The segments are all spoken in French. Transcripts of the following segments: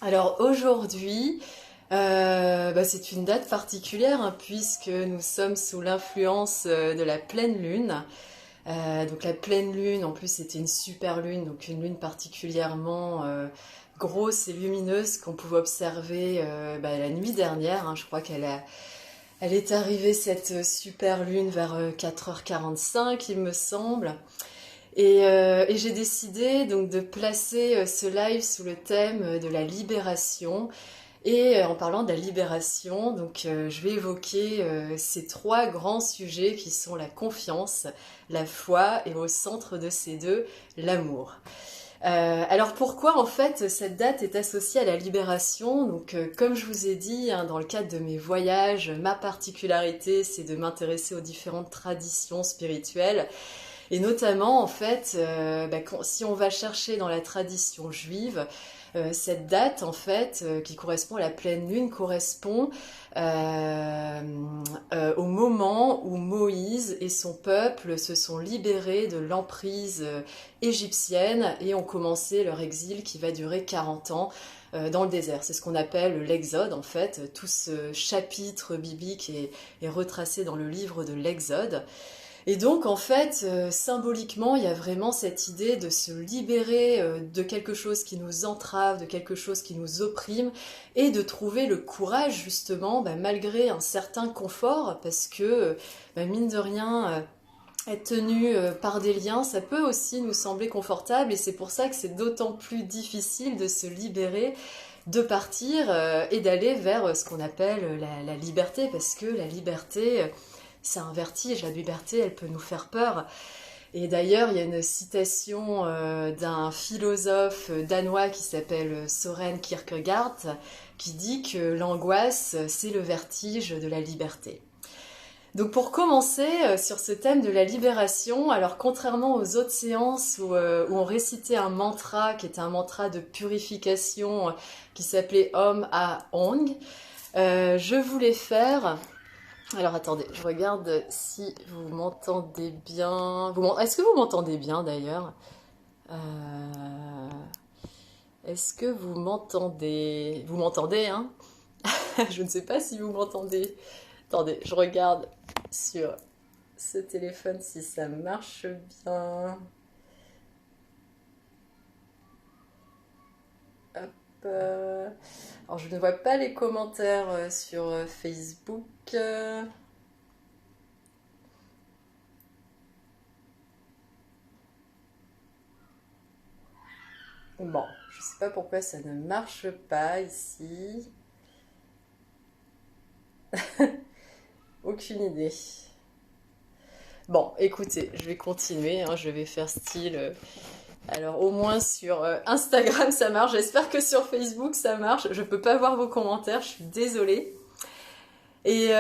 Alors aujourd'hui, c'est une date particulière hein, puisque nous sommes sous l'influence de la pleine lune. Donc la pleine lune, en plus c'était une super lune, donc une lune particulièrement grosse et lumineuse qu'on pouvait observer la nuit dernière. Hein. Je crois elle est arrivée cette super lune vers 4h45 il me semble. Et j'ai décidé donc de placer ce live sous le thème de la libération. Et en parlant de la libération, je vais évoquer ces trois grands sujets qui sont la confiance, la foi et au centre de ces deux, l'amour. Alors pourquoi en fait cette date est associée à la libération? Comme je vous ai dit hein, dans le cadre de mes voyages, ma particularité c'est de m'intéresser aux différentes traditions spirituelles. Et notamment, en fait, si on va chercher dans la tradition juive, cette date, en fait, qui correspond à la pleine lune, correspond au moment où Moïse et son peuple se sont libérés de l'emprise égyptienne et ont commencé leur exil qui va durer 40 ans dans le désert. C'est ce qu'on appelle l'Exode, en fait. Tout ce chapitre biblique est retracé dans le livre de l'Exode. Et donc, en fait, symboliquement, il y a vraiment cette idée de se libérer de quelque chose qui nous entrave, de quelque chose qui nous opprime, et de trouver le courage, justement, malgré un certain confort, parce que, mine de rien, être tenu par des liens, ça peut aussi nous sembler confortable, et c'est pour ça que c'est d'autant plus difficile de se libérer, de partir et d'aller vers ce qu'on appelle la liberté, parce que la liberté c'est un vertige, la liberté, elle peut nous faire peur. Et d'ailleurs, il y a une citation d'un philosophe danois qui s'appelle Søren Kierkegaard, qui dit que l'angoisse, c'est le vertige de la liberté. Donc pour commencer sur ce thème de la libération, alors contrairement aux autres séances où on récitait un mantra, qui était un mantra de purification qui s'appelait Om A Ong, je voulais faire... Alors attendez, je regarde si vous m'entendez bien. Est-ce que vous m'entendez bien d'ailleurs? Est-ce que vous m'entendez? Vous m'entendez, hein? Je ne sais pas si vous m'entendez. Attendez, je regarde sur ce téléphone si ça marche bien. Hop. Alors je ne vois pas les commentaires sur Facebook. Bon, je sais pas pourquoi ça ne marche pas ici. Aucune idée. Bon, écoutez, je vais continuer, hein, je vais faire style... Alors au moins sur Instagram ça marche, j'espère que sur Facebook ça marche. Je peux pas voir vos commentaires, je suis désolée. Et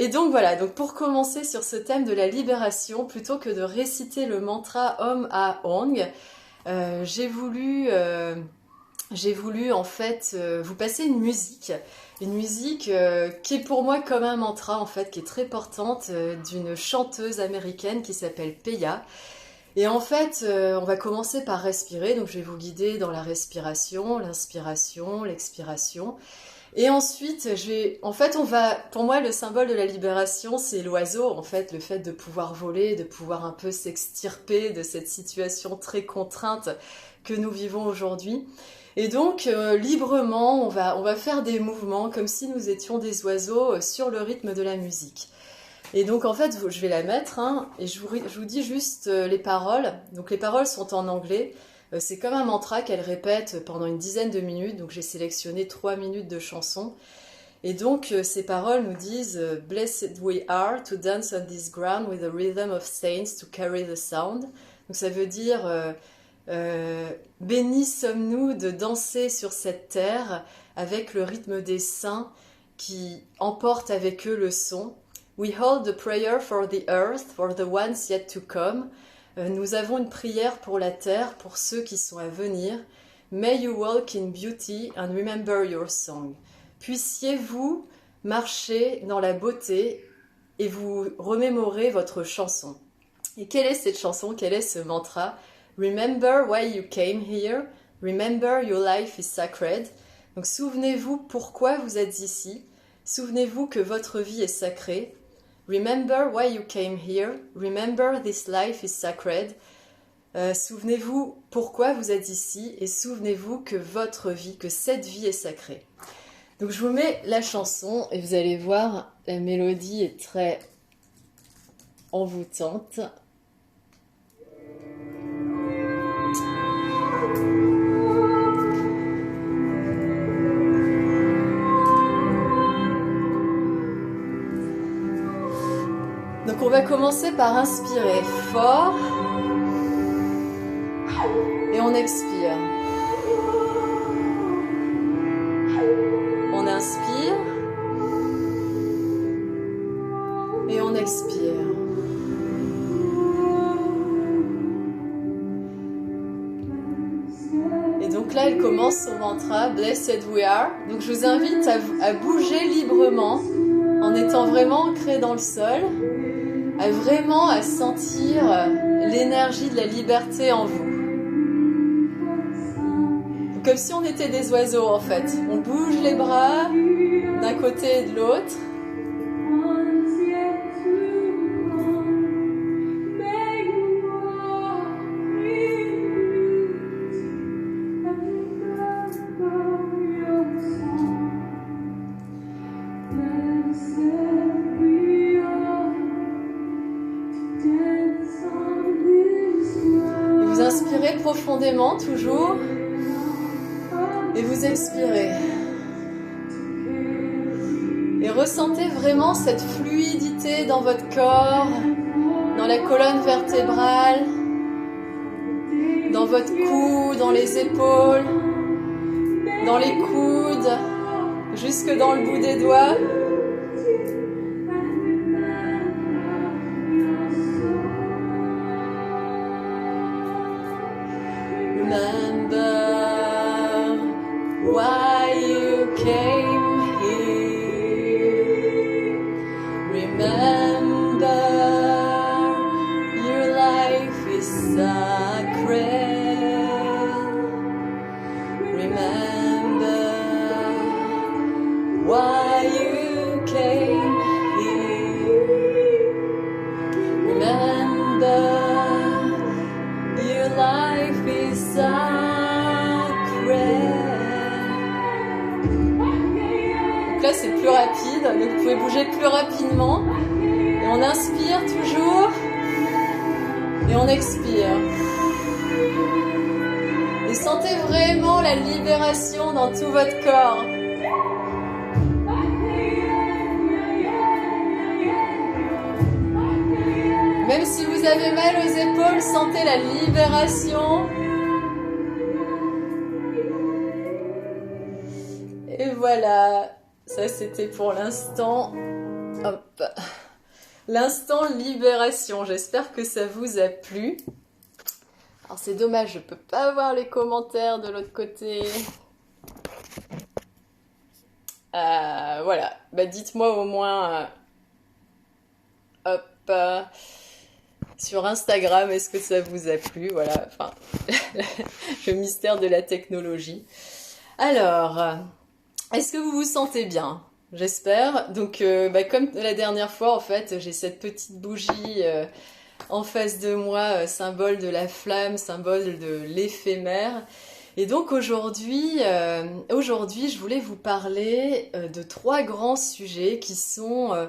donc voilà, donc pour commencer sur ce thème de la libération, plutôt que de réciter le mantra Om A Ong, j'ai voulu en fait vous passer une musique qui est pour moi comme un mantra en fait, qui est très portante d'une chanteuse américaine qui s'appelle Peya. Et en fait, on va commencer par respirer, donc je vais vous guider dans la respiration, l'inspiration, l'expiration. Et ensuite, pour moi, le symbole de la libération, c'est l'oiseau, en fait, le fait de pouvoir voler, de pouvoir un peu s'extirper de cette situation très contrainte que nous vivons aujourd'hui. Et donc, librement, on va faire des mouvements comme si nous étions des oiseaux sur le rythme de la musique. Et donc en fait, je vais la mettre, hein, et je vous dis juste les paroles. Donc les paroles sont en anglais. C'est comme un mantra qu'elle répète pendant une dizaine de minutes. Donc j'ai sélectionné 3 minutes de chanson. Et donc ces paroles nous disent Blessed we are to dance on this ground with the rhythm of saints to carry the sound. Donc ça veut dire bénis sommes-nous de danser sur cette terre avec le rythme des saints qui emportent avec eux le son. We hold the prayer for the earth, for the ones yet to come. Nous avons une prière pour la terre, pour ceux qui sont à venir. May you walk in beauty and remember your song. Puissiez-vous marcher dans la beauté et vous remémorer votre chanson. Et quelle est cette chanson? Quel est ce mantra? Remember why you came here. Remember your life is sacred. Donc souvenez-vous pourquoi vous êtes ici. Souvenez-vous que votre vie est sacrée. Remember why you came here. Remember this life is sacred. Souvenez-vous pourquoi vous êtes ici et souvenez-vous que votre vie, que cette vie est sacrée. Donc je vous mets la chanson et vous allez voir, la mélodie est très envoûtante. Donc on va commencer par inspirer fort et on expire. On inspire et on expire. Et donc là, elle commence son mantra Blessed we are. Donc je vous invite à bouger librement en étant vraiment ancré dans le sol, à sentir l'énergie de la liberté en vous. Comme si on était des oiseaux en fait. On bouge les bras d'un côté et de l'autre. Et vous inspirez profondément toujours. Et vous expirez. Et ressentez vraiment cette fluidité dans votre corps, dans la colonne vertébrale, dans votre cou, dans les épaules, dans les coudes, jusque dans le bout des doigts. Why you came here. Remember your life is sacred. Remember why you came here. Remember your life is sacred. Là c'est plus rapide, donc vous pouvez bouger plus rapidement et on inspire toujours et on expire et sentez vraiment la libération dans tout votre corps. Même si vous avez mal aux épaules, sentez la libération. Et voilà. Ça, c'était pour l'instant. Hop. L'instant libération. J'espère que ça vous a plu. Alors, c'est dommage, je peux pas voir les commentaires de l'autre côté. Voilà. Bah, dites-moi au moins. Hop. Sur Instagram, est-ce que ça vous a plu? Voilà. Enfin, le mystère de la technologie. Alors. Est-ce que vous vous sentez bien? J'espère. Donc, comme la dernière fois, en fait, j'ai cette petite bougie en face de moi, symbole de la flamme, symbole de l'éphémère. Et donc aujourd'hui, je voulais vous parler de 3 grands sujets qui sont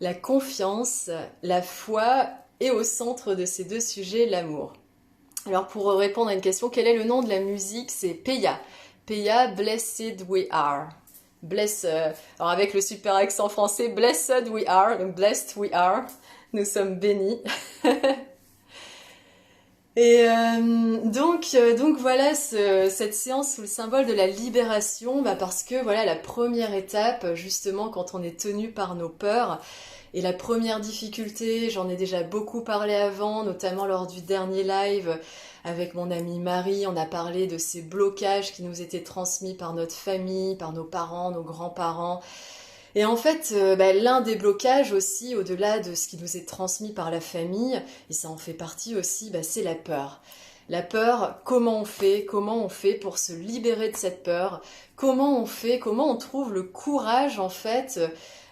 la confiance, la foi et au centre de ces 2 sujets, l'amour. Alors, pour répondre à une question, quel est le nom de la musique? C'est Peya. Peya, Blessed We Are. Alors avec le super accent français, Blessed We Are, donc Blessed We Are, nous sommes bénis. Et donc voilà cette séance sous le symbole de la libération, parce que voilà la première étape, justement quand on est tenu par nos peurs, et la première difficulté, j'en ai déjà beaucoup parlé avant, notamment lors du dernier live, avec mon amie Marie, on a parlé de ces blocages qui nous étaient transmis par notre famille, par nos parents, nos grands-parents. Et en fait, l'un des blocages aussi, au-delà de ce qui nous est transmis par la famille, et ça en fait partie aussi, c'est la peur. La peur, comment on fait pour se libérer de cette peur? Comment on trouve le courage en fait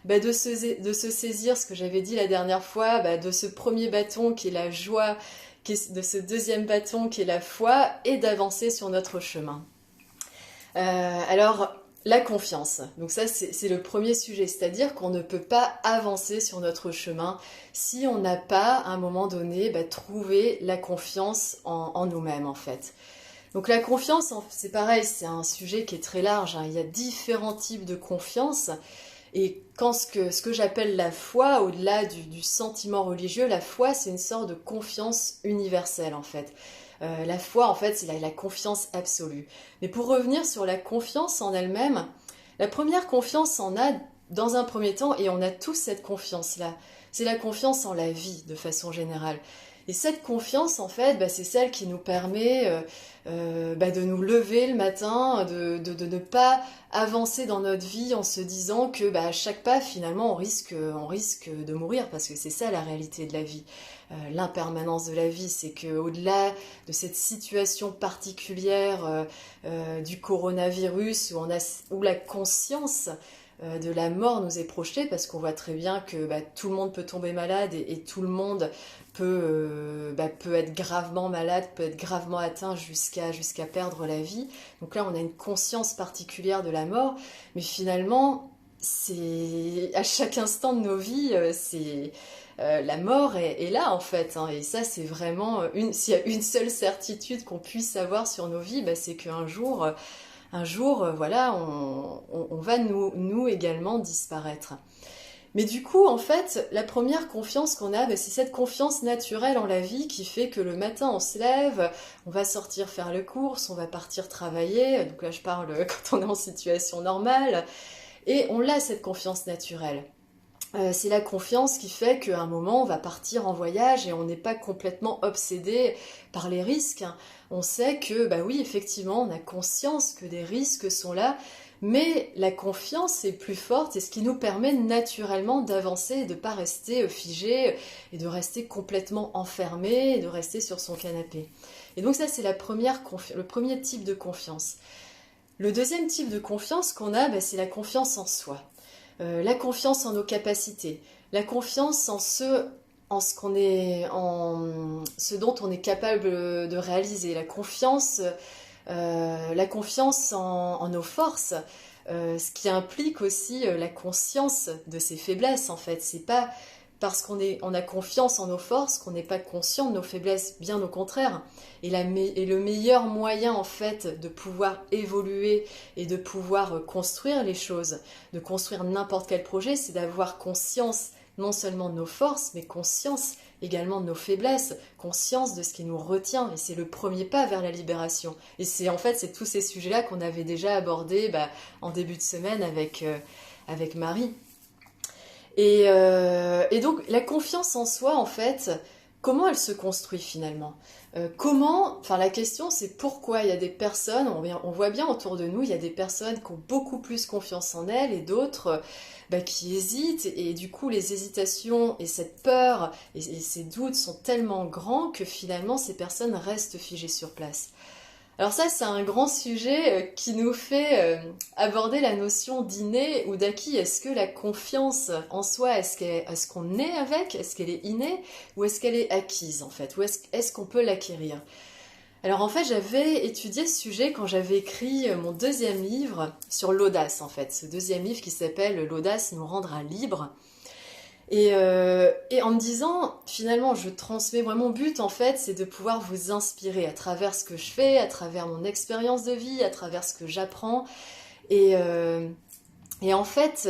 de se saisir, ce que j'avais dit la dernière fois, de ce premier bâton qui est la joie, de ce deuxième bâton qui est la foi, et d'avancer sur notre chemin. Alors, la confiance. Donc ça, c'est le premier sujet, c'est-à-dire qu'on ne peut pas avancer sur notre chemin si on n'a pas, à un moment donné, trouvé la confiance en nous-mêmes, en fait. Donc la confiance, c'est pareil, c'est un sujet qui est très large, hein. Il y a différents types de confiance. Et quand ce que j'appelle la foi, au-delà du sentiment religieux, la foi, c'est une sorte de confiance universelle, en fait. La foi, en fait, c'est la confiance absolue. Mais pour revenir sur la confiance en elle-même, la première confiance on a dans un premier temps, et on a tous cette confiance-là, c'est la confiance en la vie, de façon générale. Et cette confiance, en fait, c'est celle qui nous permet de nous lever le matin, de ne pas avancer dans notre vie en se disant que à chaque pas, finalement, on risque de mourir, parce que c'est ça la réalité de la vie. L'impermanence de la vie, c'est qu'au-delà de cette situation particulière du coronavirus, où la conscience de la mort nous est projetée, parce qu'on voit très bien que tout le monde peut tomber malade et tout le monde peut être gravement malade, peut être gravement atteint jusqu'à perdre la vie. Donc là, on a une conscience particulière de la mort, mais finalement, c'est à chaque instant de nos vies, la mort est là en fait, hein. Et ça, c'est vraiment s'il y a une seule certitude qu'on puisse avoir sur nos vies, c'est qu'un jour, voilà, on va nous également disparaître. Mais du coup, en fait, la première confiance qu'on a, c'est cette confiance naturelle en la vie qui fait que le matin, on se lève, on va sortir faire les courses, on va partir travailler. Donc là, je parle quand on est en situation normale. Et on a cette confiance naturelle. C'est la confiance qui fait qu'à un moment, on va partir en voyage et on n'est pas complètement obsédé par les risques. On sait que, oui, effectivement, on a conscience que des risques sont là, mais la confiance est plus forte et ce qui nous permet naturellement d'avancer et de ne pas rester figé et de rester complètement enfermé et de rester sur son canapé. Et donc ça, c'est le premier type de confiance. Le deuxième type de confiance qu'on a, c'est la confiance en soi. La confiance en nos capacités, la confiance en ce dont on est capable de réaliser, la confiance en nos forces, ce qui implique aussi la conscience de ses faiblesses en fait. C'est pas parce qu'on a confiance en nos forces qu'on n'est pas conscient de nos faiblesses, bien au contraire. Et le meilleur moyen en fait de pouvoir évoluer et de pouvoir construire les choses, de construire n'importe quel projet, c'est d'avoir conscience non seulement de nos forces, mais conscience également de nos faiblesses, conscience de ce qui nous retient. Et c'est le premier pas vers la libération. Et c'est tous ces sujets-là qu'on avait déjà abordés en début de semaine avec Marie. Et donc la confiance en soi, en fait, comment elle se construit finalement? La question c'est pourquoi il y a des personnes, on voit bien autour de nous, il y a des personnes qui ont beaucoup plus confiance en elles et d'autres qui hésitent, et du coup les hésitations et cette peur et ces doutes sont tellement grands que finalement ces personnes restent figées sur place. Alors ça, c'est un grand sujet qui nous fait aborder la notion d'inné ou d'acquis. Est-ce que la confiance en soi, est-ce qu'on est avec? Est-ce qu'elle est innée? Ou est-ce qu'elle est acquise en fait? Ou est-ce qu'on peut l'acquérir? Alors en fait, j'avais étudié ce sujet quand j'avais écrit mon deuxième livre sur l'audace en fait. Ce deuxième livre qui s'appelle L'audace nous rendra libres. Et en me disant, finalement, mon but en fait, c'est de pouvoir vous inspirer à travers ce que je fais, à travers mon expérience de vie, à travers ce que j'apprends. Et en fait,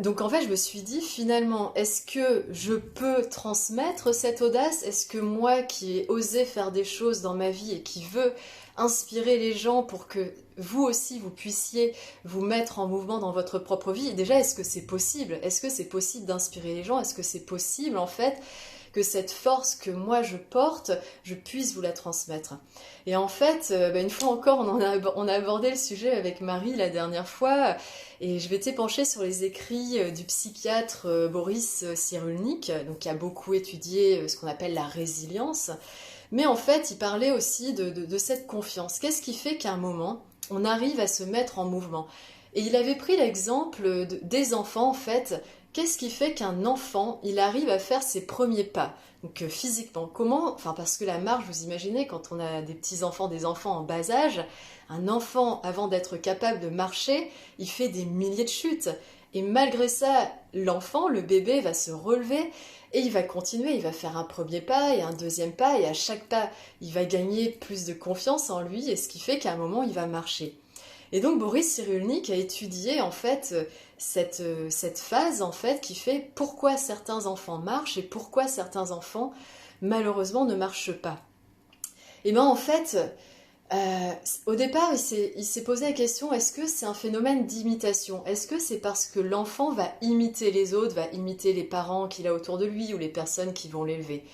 donc en fait, je me suis dit, finalement, est-ce que je peux transmettre cette audace? Est-ce que moi qui ai osé faire des choses dans ma vie et qui veux inspirer les gens pour que vous aussi, vous puissiez vous mettre en mouvement dans votre propre vie. Déjà, est-ce que c'est possible? Est-ce que c'est possible d'inspirer les gens? Est-ce que c'est possible, en fait, que cette force que moi je porte, je puisse vous la transmettre? Et en fait, une fois encore, on a abordé le sujet avec Marie la dernière fois, et je m'étais penchée sur les écrits du psychiatre Boris Cyrulnik, donc qui a beaucoup étudié ce qu'on appelle la résilience. Mais en fait, il parlait aussi de cette confiance. Qu'est-ce qui fait qu'à un moment, on arrive à se mettre en mouvement? Et il avait pris l'exemple des enfants, en fait. Qu'est-ce qui fait qu'un enfant, il arrive à faire ses premiers pas? Donc physiquement, comment? Enfin, parce que la marche, vous imaginez, quand on a des petits-enfants, des enfants en bas âge, un enfant, avant d'être capable de marcher, il fait des milliers de chutes. Et malgré ça, l'enfant, le bébé, va se relever et il va continuer, il va faire un premier pas et un deuxième pas, et à chaque pas, il va gagner plus de confiance en lui, et ce qui fait qu'à un moment, il va marcher. Et donc Boris Cyrulnik a étudié en fait cette phase en fait qui fait pourquoi certains enfants marchent et pourquoi certains enfants malheureusement ne marchent pas. Et bien en fait, au départ il s'est posé la question, est-ce que c'est un phénomène d'imitation? Est-ce que c'est parce que l'enfant va imiter les autres, va imiter les parents qu'il a autour de lui ou les personnes qui vont l'élever?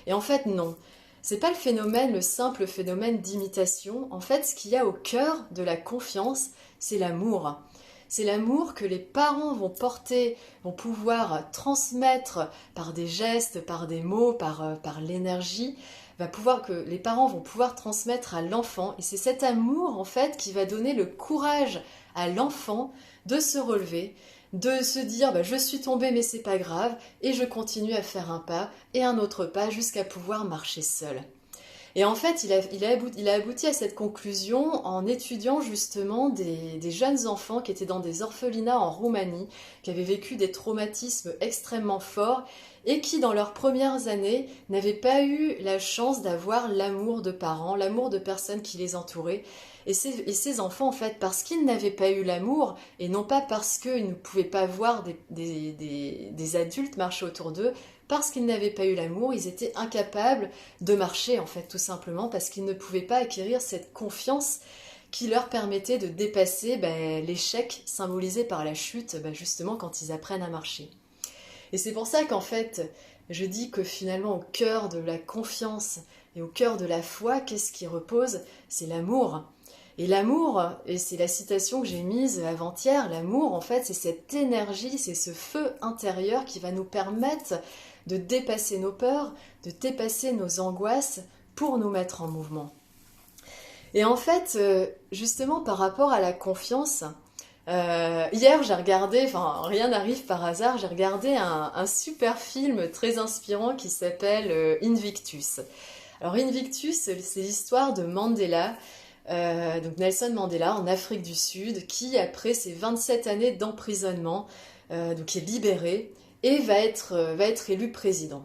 Et en fait non. C'est pas le simple phénomène d'imitation. En fait, ce qu'il y a au cœur de la confiance, c'est l'amour. C'est l'amour que les parents vont porter, vont pouvoir transmettre par des gestes, par des mots, par l'énergie, que les parents vont pouvoir transmettre à l'enfant. Et c'est cet amour, en fait, qui va donner le courage à l'enfant de se relever, de se dire je suis tombé mais c'est pas grave, et je continue à faire un pas et un autre pas jusqu'à pouvoir marcher seul. Et en fait, il a abouti à cette conclusion en étudiant justement des jeunes enfants qui étaient dans des orphelinats en Roumanie, qui avaient vécu des traumatismes extrêmement forts et qui, dans leurs premières années, n'avaient pas eu la chance d'avoir l'amour de parents, l'amour de personnes qui les entouraient. Et ces enfants, en fait, parce qu'ils n'avaient pas eu l'amour, et non pas parce qu'ils ne pouvaient pas voir des adultes marcher autour d'eux, parce qu'ils n'avaient pas eu l'amour, ils étaient incapables de marcher, en fait, tout simplement, parce qu'ils ne pouvaient pas acquérir cette confiance qui leur permettait de dépasser l'échec symbolisé par la chute, justement, quand ils apprennent à marcher. Et c'est pour ça qu'en fait, je dis que finalement, au cœur de la confiance et au cœur de la foi, qu'est-ce qui repose? C'est l'amour. Et l'amour, et c'est la citation que j'ai mise avant-hier, l'amour, en fait, c'est cette énergie, c'est ce feu intérieur qui va nous permettre de dépasser nos peurs, de dépasser nos angoisses pour nous mettre en mouvement. Et en fait, justement, par rapport à la confiance, hier j'ai regardé, enfin rien n'arrive par hasard, j'ai regardé un super film très inspirant qui s'appelle Invictus. Alors Invictus, c'est l'histoire de Mandela, donc Nelson Mandela en Afrique du Sud, qui après ses 27 années d'emprisonnement, donc est libéré et va être élu président.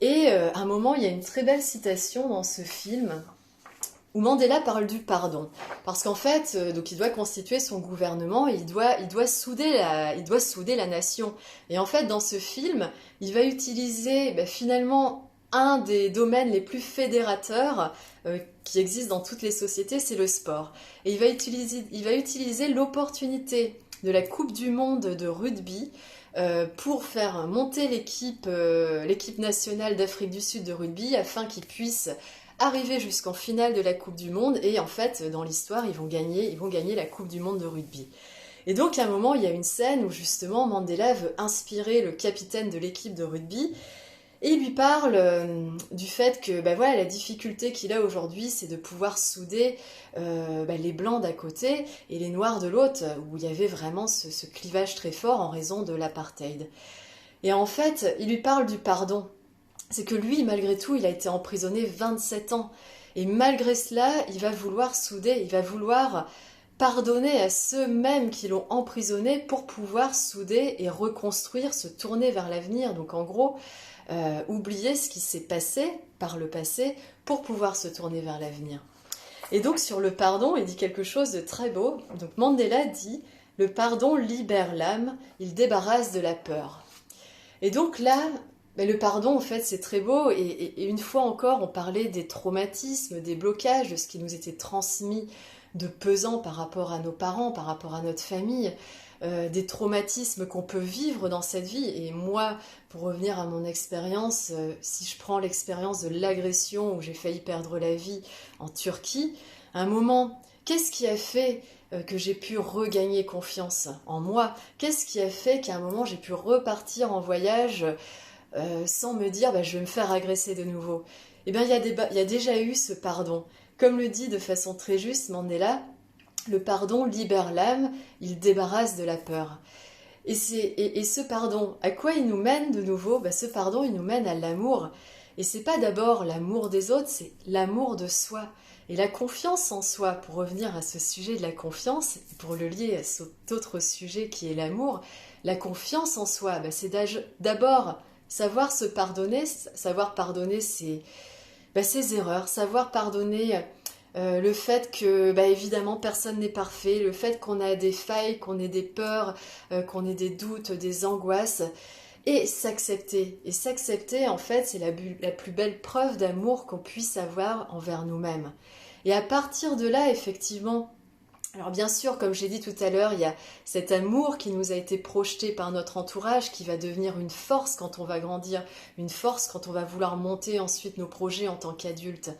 Et à un moment, il y a une très belle citation dans ce film où Mandela parle du pardon. Parce qu'en fait, donc il doit constituer son gouvernement et il doit souder la nation. Et en fait, dans ce film, il va utiliser finalement un des domaines les plus fédérateurs qui existent dans toutes les sociétés, c'est le sport. Et il va utiliser l'opportunité de la Coupe du Monde de rugby pour faire monter l'équipe nationale d'Afrique du Sud de rugby afin qu'ils puissent arriver jusqu'en finale de la Coupe du Monde, et en fait, dans l'histoire, ils vont gagner la Coupe du Monde de rugby. Et donc, à un moment, il y a une scène où justement Mandela veut inspirer le capitaine de l'équipe de rugby, et il lui parle du fait que la difficulté qu'il a aujourd'hui, c'est de pouvoir souder les blancs d'un côté et les noirs de l'autre, où il y avait vraiment ce clivage très fort en raison de l'apartheid. Et en fait, il lui parle du pardon. C'est que lui, malgré tout, il a été emprisonné 27 ans. Et malgré cela, il va vouloir souder, il va vouloir pardonner à ceux-mêmes qui l'ont emprisonné pour pouvoir souder et reconstruire, se tourner vers l'avenir. Donc en gros, oublier ce qui s'est passé par le passé pour pouvoir se tourner vers l'avenir. Et donc sur le pardon, il dit quelque chose de très beau. Donc Mandela dit « Le pardon libère l'âme, il débarrasse de la peur ». Et donc là, le pardon, en fait, c'est très beau. Et une fois encore, on parlait des traumatismes, des blocages, de ce qui nous était transmis de pesant par rapport à nos parents, par rapport à notre famille, des traumatismes qu'on peut vivre dans cette vie. Et moi, pour revenir à mon expérience, si je prends l'expérience de l'agression où j'ai failli perdre la vie en Turquie, à un moment, qu'est-ce qui a fait que j'ai pu regagner confiance en moi? Qu'est-ce qui a fait qu'à un moment, j'ai pu repartir en voyage sans me dire je vais me faire agresser de nouveau? eh bien, il y a déjà eu ce pardon. Comme le dit de façon très juste Mandela, le pardon libère l'âme, il débarrasse de la peur. Et ce pardon, à quoi il nous mène de nouveau? Ce pardon, il nous mène à l'amour. Et c'est pas d'abord l'amour des autres, c'est l'amour de soi. Et la confiance en soi, pour revenir à ce sujet de la confiance, pour le lier à cet autre sujet qui est l'amour, la confiance en soi, c'est d'abord savoir se pardonner, savoir pardonner ses erreurs, savoir pardonner le fait que, évidemment, personne n'est parfait, le fait qu'on a des failles, qu'on ait des peurs, qu'on ait des doutes, des angoisses, et s'accepter. Et s'accepter, en fait, c'est la plus belle preuve d'amour qu'on puisse avoir envers nous-mêmes. Et à partir de là, effectivement, alors bien sûr, comme j'ai dit tout à l'heure, il y a cet amour qui nous a été projeté par notre entourage, qui va devenir une force quand on va grandir, une force quand on va vouloir monter ensuite nos projets en tant qu'adulte.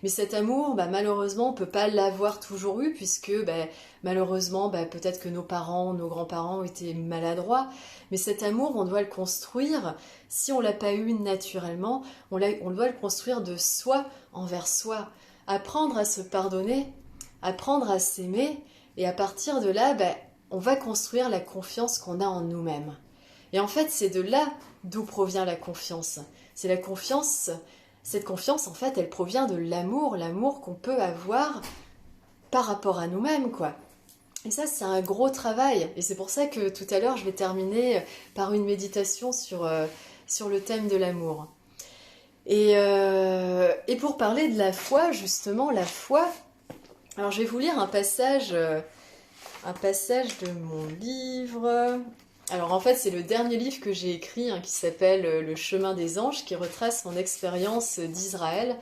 Mais cet amour, malheureusement, on ne peut pas l'avoir toujours eu, puisque malheureusement, peut-être que nos parents, nos grands-parents ont été maladroits. Mais cet amour, on doit le construire, si on ne l'a pas eu naturellement, on doit le construire de soi envers soi. Apprendre à se pardonner, apprendre à s'aimer, et à partir de là, on va construire la confiance qu'on a en nous-mêmes. Et en fait, c'est de là d'où provient la confiance. C'est la confiance, cette confiance, en fait, elle provient de l'amour qu'on peut avoir par rapport à nous-mêmes, quoi. Et ça, c'est un gros travail. Et c'est pour ça que tout à l'heure, je vais terminer par une méditation sur le thème de l'amour. Et pour parler de la foi, justement, la foi... Alors, je vais vous lire un passage de mon livre. Alors, en fait, c'est le dernier livre que j'ai écrit, qui s'appelle Le chemin des anges, qui retrace mon expérience d'Israël.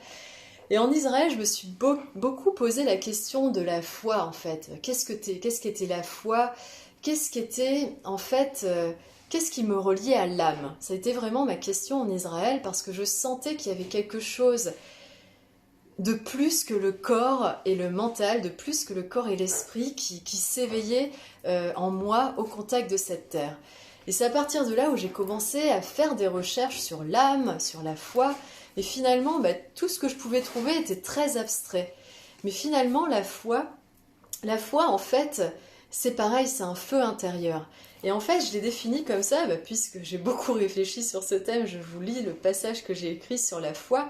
Et en Israël, je me suis beaucoup posé la question de la foi, en fait. Qu'est-ce qu'était la foi? Qu'est-ce qui me reliait à l'âme? Ça a été vraiment ma question en Israël, parce que je sentais qu'il y avait quelque chose de plus que le corps et le mental, de plus que le corps et l'esprit qui s'éveillait en moi au contact de cette terre. Et c'est à partir de là où j'ai commencé à faire des recherches sur l'âme, sur la foi, et finalement, tout ce que je pouvais trouver était très abstrait. Mais finalement, la foi, en fait, c'est pareil, c'est un feu intérieur. Et en fait, je l'ai défini comme ça, puisque j'ai beaucoup réfléchi sur ce thème, je vous lis le passage que j'ai écrit sur la foi.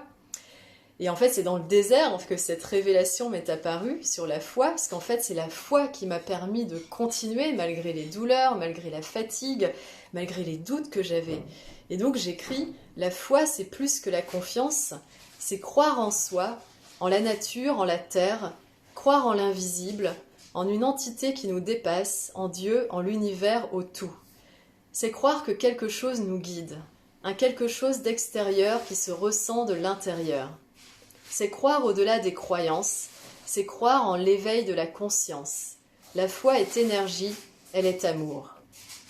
Et en fait, c'est dans le désert que cette révélation m'est apparue sur la foi, parce qu'en fait, c'est la foi qui m'a permis de continuer malgré les douleurs, malgré la fatigue, malgré les doutes que j'avais. Et donc, j'écris, la foi, c'est plus que la confiance, c'est croire en soi, en la nature, en la terre, croire en l'invisible, en une entité qui nous dépasse, en Dieu, en l'univers, au tout. C'est croire que quelque chose nous guide, un quelque chose d'extérieur qui se ressent de l'intérieur. C'est croire au-delà des croyances, c'est croire en l'éveil de la conscience. La foi est énergie, elle est amour.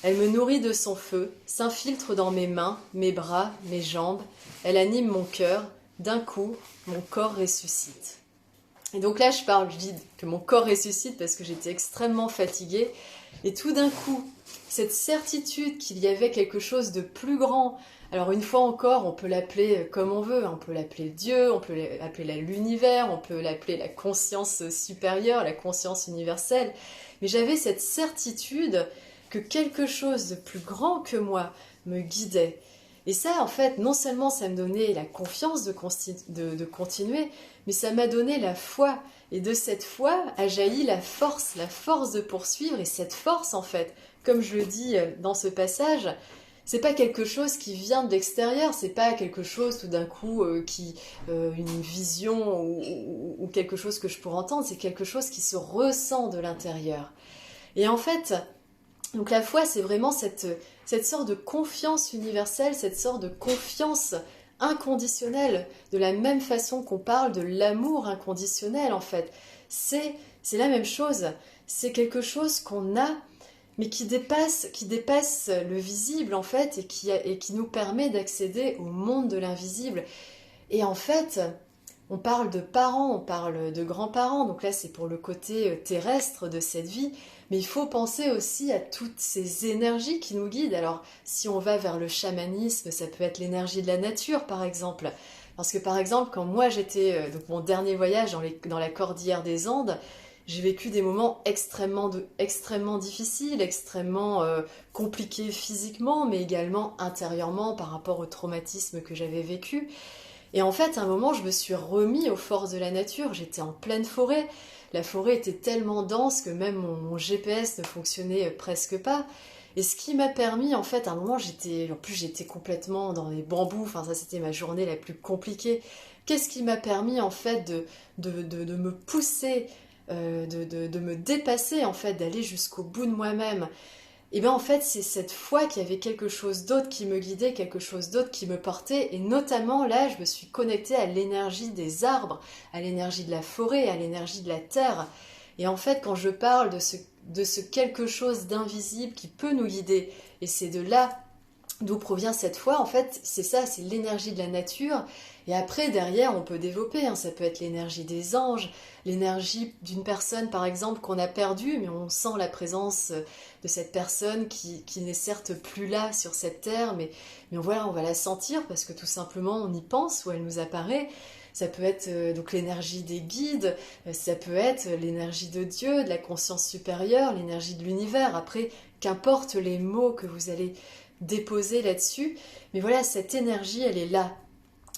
Elle me nourrit de son feu, s'infiltre dans mes mains, mes bras, mes jambes. Elle anime mon cœur. D'un coup, mon corps ressuscite. Et donc là, je dis que mon corps ressuscite parce que j'étais extrêmement fatiguée. Et tout d'un coup, cette certitude qu'il y avait quelque chose de plus grand. Alors une fois encore, on peut l'appeler comme on veut, on peut l'appeler Dieu, on peut l'appeler l'univers, on peut l'appeler la conscience supérieure, la conscience universelle. Mais j'avais cette certitude que quelque chose de plus grand que moi me guidait. Et ça, en fait, non seulement ça me donnait la confiance de continuer, mais ça m'a donné la foi. Et de cette foi a jailli la force de poursuivre. Et cette force, en fait, comme je le dis dans ce passage, c'est pas quelque chose qui vient de l'extérieur, c'est pas quelque chose tout d'un coup une vision ou quelque chose que je pourrais entendre, c'est quelque chose qui se ressent de l'intérieur. Et en fait, donc la foi, c'est vraiment cette sorte de confiance universelle, cette sorte de confiance inconditionnelle, de la même façon qu'on parle de l'amour inconditionnel en fait. C'est la même chose, c'est quelque chose qu'on a, mais qui dépasse le visible en fait, et qui nous permet d'accéder au monde de l'invisible. Et en fait, on parle de parents, on parle de grands-parents, donc là c'est pour le côté terrestre de cette vie, mais il faut penser aussi à toutes ces énergies qui nous guident. Alors si on va vers le chamanisme, ça peut être l'énergie de la nature par exemple, Parce que par exemple, quand moi j'étais, donc mon dernier voyage dans la cordillère des Andes, j'ai vécu des moments extrêmement difficiles, extrêmement compliqués physiquement, mais également intérieurement par rapport au traumatisme que j'avais vécu. Et en fait, à un moment, je me suis remis aux forces de la nature. J'étais en pleine forêt. La forêt était tellement dense que même mon GPS ne fonctionnait presque pas. Et ce qui m'a permis, en fait, à un moment, j'étais complètement dans les bambous. Enfin, ça, c'était ma journée la plus compliquée. Qu'est-ce qui m'a permis, en fait, de me pousser, de me dépasser, en fait, d'aller jusqu'au bout de moi-même? Et bien en fait, c'est cette fois qu'il y avait quelque chose d'autre qui me guidait, quelque chose d'autre qui me portait. Et notamment là, je me suis connectée à l'énergie des arbres, à l'énergie de la forêt, à l'énergie de la terre. Et en fait, quand je parle de ce quelque chose d'invisible qui peut nous guider, et c'est de là d'où provient cette foi, en fait, c'est ça, c'est l'énergie de la nature. Et après, derrière, on peut développer, hein, ça peut être l'énergie des anges, l'énergie d'une personne, par exemple, qu'on a perdue, mais on sent la présence de cette personne qui n'est certes plus là sur cette terre, mais voilà, on va la sentir parce que tout simplement, on y pense ou elle nous apparaît. Ça peut être donc l'énergie des guides, ça peut être l'énergie de Dieu, de la conscience supérieure, l'énergie de l'univers. Après, qu'importe les mots que vous allez déposer là-dessus, mais voilà, cette énergie, elle est là.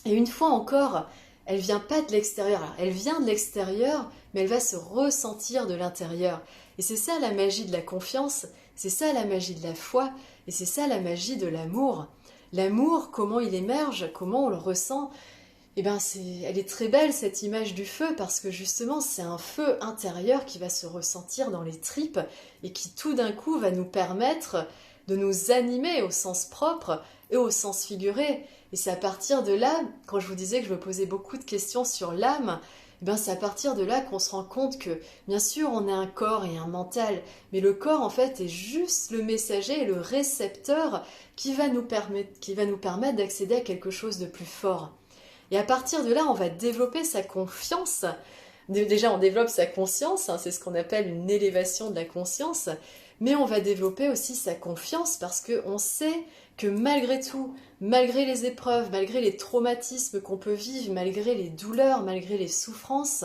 Et une fois encore, elle vient pas de l'extérieur. Alors, elle vient de l'extérieur, mais elle va se ressentir de l'intérieur. Et c'est ça la magie de la confiance, c'est ça la magie de la foi, et c'est ça la magie de l'amour. L'amour, comment il émerge, comment on le ressent, eh ben elle est très belle cette image du feu parce que justement c'est un feu intérieur qui va se ressentir dans les tripes et qui tout d'un coup va nous permettre de nous animer au sens propre et au sens figuré. Et c'est à partir de là, quand je vous disais que je me posais beaucoup de questions sur l'âme, eh ben c'est à partir de là qu'on se rend compte que, bien sûr, on a un corps et un mental, mais le corps, en fait, est juste le messager et le récepteur qui va nous permettre d'accéder à quelque chose de plus fort. Et à partir de là, on va développer sa confiance. Déjà, on développe sa conscience, hein, c'est ce qu'on appelle une élévation de la conscience, mais on va développer aussi sa confiance parce qu'on sait que malgré tout, malgré les épreuves, malgré les traumatismes qu'on peut vivre, malgré les douleurs, malgré les souffrances,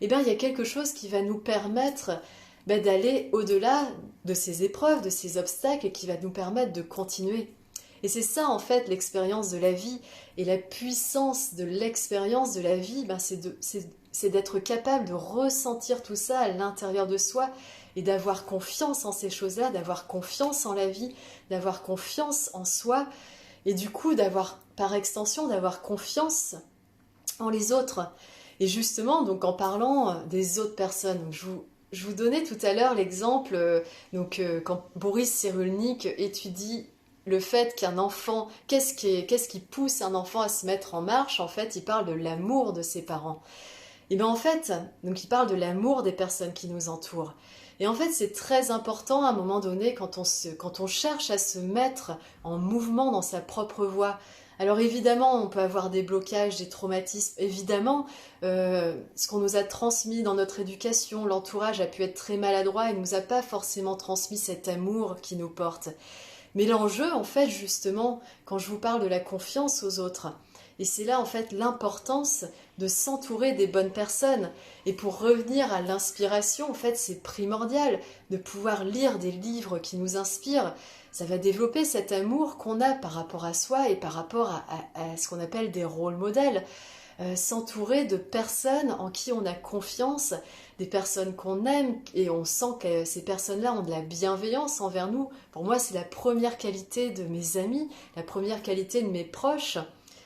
eh bien, il y a quelque chose qui va nous permettre d'aller au-delà de ces épreuves, de ces obstacles, et qui va nous permettre de continuer. Et c'est ça, en fait, l'expérience de la vie. Et la puissance de l'expérience de la vie, c'est d'être capable de ressentir tout ça à l'intérieur de soi et d'avoir confiance en ces choses-là, d'avoir confiance en la vie, d'avoir confiance en soi et du coup, par extension, d'avoir confiance en les autres. Et justement, donc en parlant des autres personnes, donc je vous donnais tout à l'heure l'exemple, quand Boris Cyrulnik étudie le fait qu'un enfant, qu'est-ce qui pousse un enfant à se mettre en marche? En fait, il parle de l'amour de ses parents. Et bien en fait, donc il parle de l'amour des personnes qui nous entourent. Et en fait, c'est très important à un moment donné quand on cherche à se mettre en mouvement dans sa propre voie. Alors évidemment, on peut avoir des blocages, des traumatismes. Évidemment, ce qu'on nous a transmis dans notre éducation, l'entourage a pu être très maladroit et ne nous a pas forcément transmis cet amour qui nous porte. Mais l'enjeu, en fait, justement, quand je vous parle de la confiance aux autres, et c'est là, en fait, l'importance de s'entourer des bonnes personnes. Et pour revenir à l'inspiration, en fait, c'est primordial de pouvoir lire des livres qui nous inspirent. Ça va développer cet amour qu'on a par rapport à soi et par rapport à ce qu'on appelle des rôles modèles. S'entourer de personnes en qui on a confiance, des personnes qu'on aime et on sent que ces personnes-là ont de la bienveillance envers nous. Pour moi, c'est la première qualité de mes amis, la première qualité de mes proches.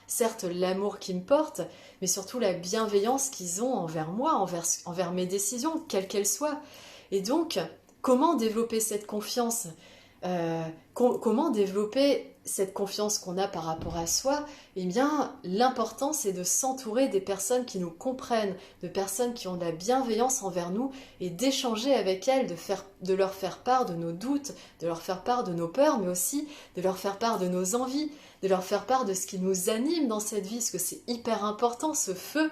Certes, l'amour qu'ils me portent, mais surtout la bienveillance qu'ils ont envers moi, envers mes décisions, quelles qu'elles soient. Et donc, comment développer cette confiance comment développer cette confiance qu'on a par rapport à soi? Eh bien, l'important, c'est de s'entourer des personnes qui nous comprennent, de personnes qui ont de la bienveillance envers nous et d'échanger avec elles, de leur faire part de nos doutes, de leur faire part de nos peurs, mais aussi de leur faire part de nos envies, de leur faire part de ce qui nous anime dans cette vie, parce que c'est hyper important, ce feu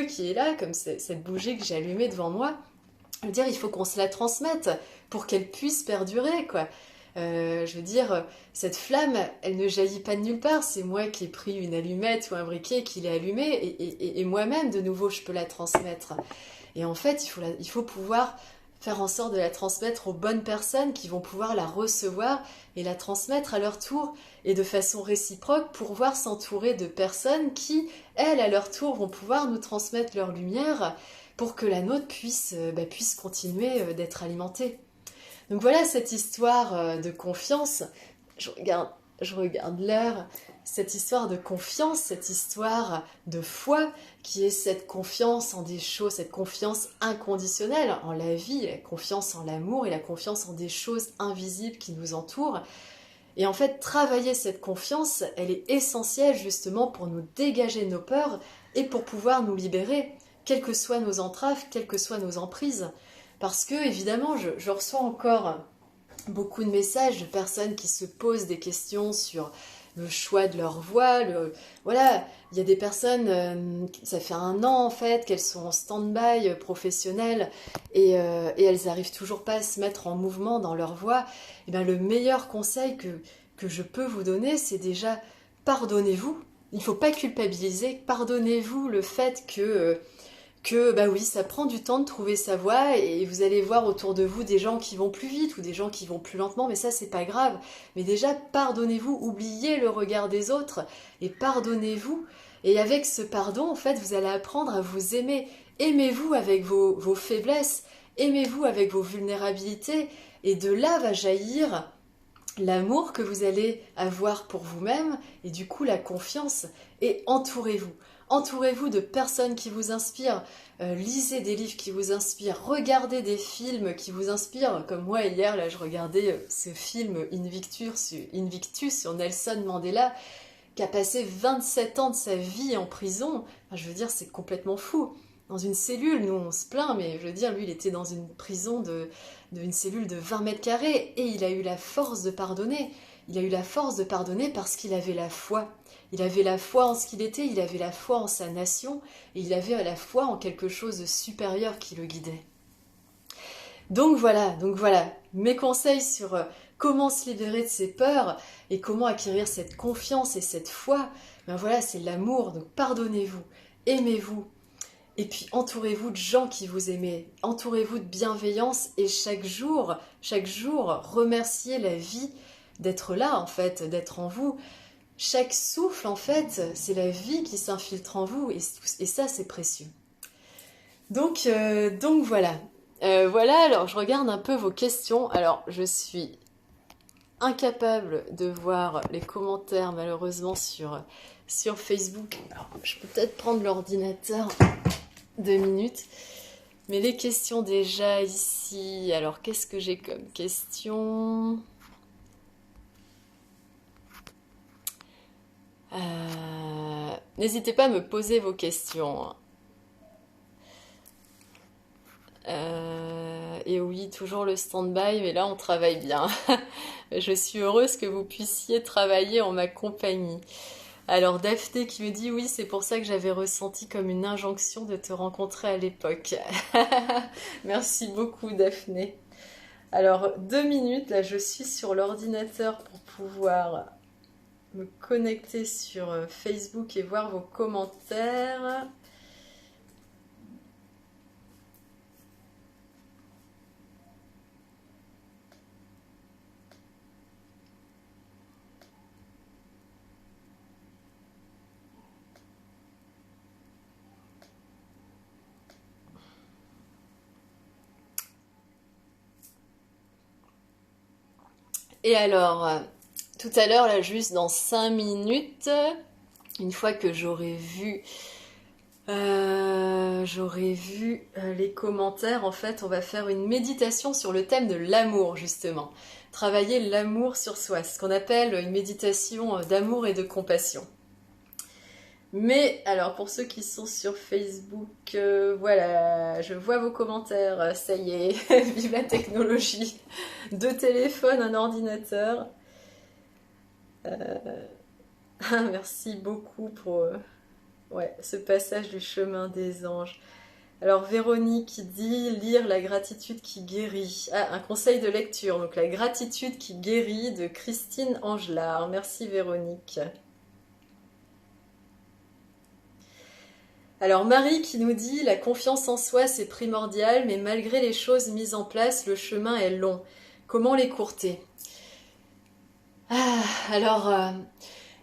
qui est là, comme cette bougie que j'ai allumée devant moi. Je veux dire, il faut qu'on se la transmette pour qu'elle puisse perdurer, quoi. Je veux dire, cette flamme, elle ne jaillit pas de nulle part. C'est moi qui ai pris une allumette ou un briquet, qui l'ai allumée, et moi-même, de nouveau, je peux la transmettre. Et en fait, il faut pouvoir faire en sorte de la transmettre aux bonnes personnes qui vont pouvoir la recevoir et la transmettre à leur tour, et de façon réciproque, pouvoir s'entourer de personnes qui, elles, à leur tour, vont pouvoir nous transmettre leur lumière pour que la nôtre puisse continuer d'être alimentée. Donc voilà cette histoire de confiance. Je regarde l'heure. Cette histoire de confiance, cette histoire de foi, qui est cette confiance en des choses, cette confiance inconditionnelle en la vie, la confiance en l'amour et la confiance en des choses invisibles qui nous entourent. Et en fait, travailler cette confiance, elle est essentielle justement pour nous dégager de nos peurs et pour pouvoir nous libérer, quelles que soient nos entraves, quelles que soient nos emprises. Parce que, évidemment, je reçois encore beaucoup de messages de personnes qui se posent des questions sur le choix de leur voie. Voilà, il y a des personnes, ça fait 1 an en fait, qu'elles sont en stand-by professionnel et elles n'arrivent toujours pas à se mettre en mouvement dans leur voie. Et bien, le meilleur conseil que je peux vous donner, c'est déjà pardonnez-vous. Il ne faut pas culpabiliser. Pardonnez-vous le fait que bah oui, ça prend du temps de trouver sa voie et vous allez voir autour de vous des gens qui vont plus vite ou des gens qui vont plus lentement, mais ça c'est pas grave. Mais déjà pardonnez-vous, oubliez le regard des autres et pardonnez-vous. Et avec ce pardon, en fait, vous allez apprendre à vous aimer. Aimez-vous avec vos faiblesses, aimez-vous avec vos vulnérabilités, et de là va jaillir l'amour que vous allez avoir pour vous-même et du coup la confiance. Et entourez-vous. Entourez-vous de personnes qui vous inspirent, lisez des livres qui vous inspirent, regardez des films qui vous inspirent, comme moi hier, là je regardais ce film Invictus sur Nelson Mandela, qui a passé 27 ans de sa vie en prison. Enfin, je veux dire, c'est complètement fou. Dans une cellule, nous on se plaint, mais je veux dire, lui il était dans une prison d'une cellule de 20 mètres carrés, et il a eu la force de pardonner. Il a eu la force de pardonner parce qu'il avait la foi. Il avait la foi en ce qu'il était, il avait la foi en sa nation, et il avait la foi en quelque chose de supérieur qui le guidait. Donc voilà, mes conseils sur comment se libérer de ses peurs et comment acquérir cette confiance et cette foi, ben voilà, c'est l'amour. Donc pardonnez-vous, aimez-vous, et puis entourez-vous de gens qui vous aiment, entourez-vous de bienveillance, et chaque jour, remerciez la vie d'être là en fait, d'être en vous. Chaque souffle, en fait, c'est la vie qui s'infiltre en vous, et ça, c'est précieux. Donc voilà. Voilà, alors je regarde un peu vos questions. Alors, je suis incapable de voir les commentaires, malheureusement, sur Facebook. Alors, je peux peut-être prendre l'ordinateur 2 minutes. Mais les questions déjà ici. Alors, qu'est-ce que j'ai comme question ? N'hésitez pas à me poser vos questions. Et oui, toujours le stand-by, mais là on travaille bien. Je suis heureuse que vous puissiez travailler en ma compagnie. Alors Daphné qui me dit oui, c'est pour ça que j'avais ressenti comme une injonction de te rencontrer à l'époque. Merci beaucoup Daphné. Alors 2 minutes, là je suis sur l'ordinateur pour pouvoir me connecter sur Facebook et voir vos commentaires. Et alors, tout à l'heure, là, juste dans 5 minutes, une fois que j'aurai vu les commentaires, en fait, on va faire une méditation sur le thème de l'amour, justement. Travailler l'amour sur soi, ce qu'on appelle une méditation d'amour et de compassion. Mais alors pour ceux qui sont sur Facebook, voilà, je vois vos commentaires, ça y est, vive la technologie, 2 téléphones, un ordinateur. Merci beaucoup pour ce passage du chemin des anges. Alors Véronique qui dit lire La gratitude qui guérit. Ah, un conseil de lecture, donc La gratitude qui guérit de Christine Angelard. Merci Véronique. Alors Marie qui nous dit la confiance en soi c'est primordial, mais malgré les choses mises en place, le chemin est long. Comment l'écourter?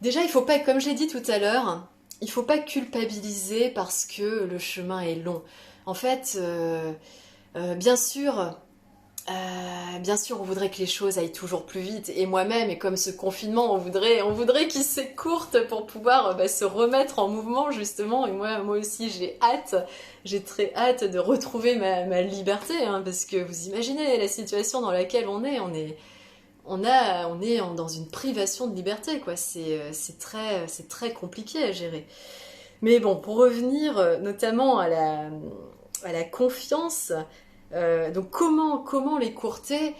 Déjà il faut pas, comme j'ai dit tout à l'heure, il faut pas culpabiliser parce que le chemin est long. En fait, bien sûr, on voudrait que les choses aillent toujours plus vite. Et moi-même, et comme ce confinement, on voudrait qu'il s'écourte pour pouvoir se remettre en mouvement, justement. Et moi aussi, j'ai très hâte de retrouver ma liberté, hein, parce que vous imaginez la situation dans laquelle dans une privation de liberté, quoi. C'est très compliqué à gérer. Mais bon, pour revenir notamment à la confiance, donc comment l'écourter?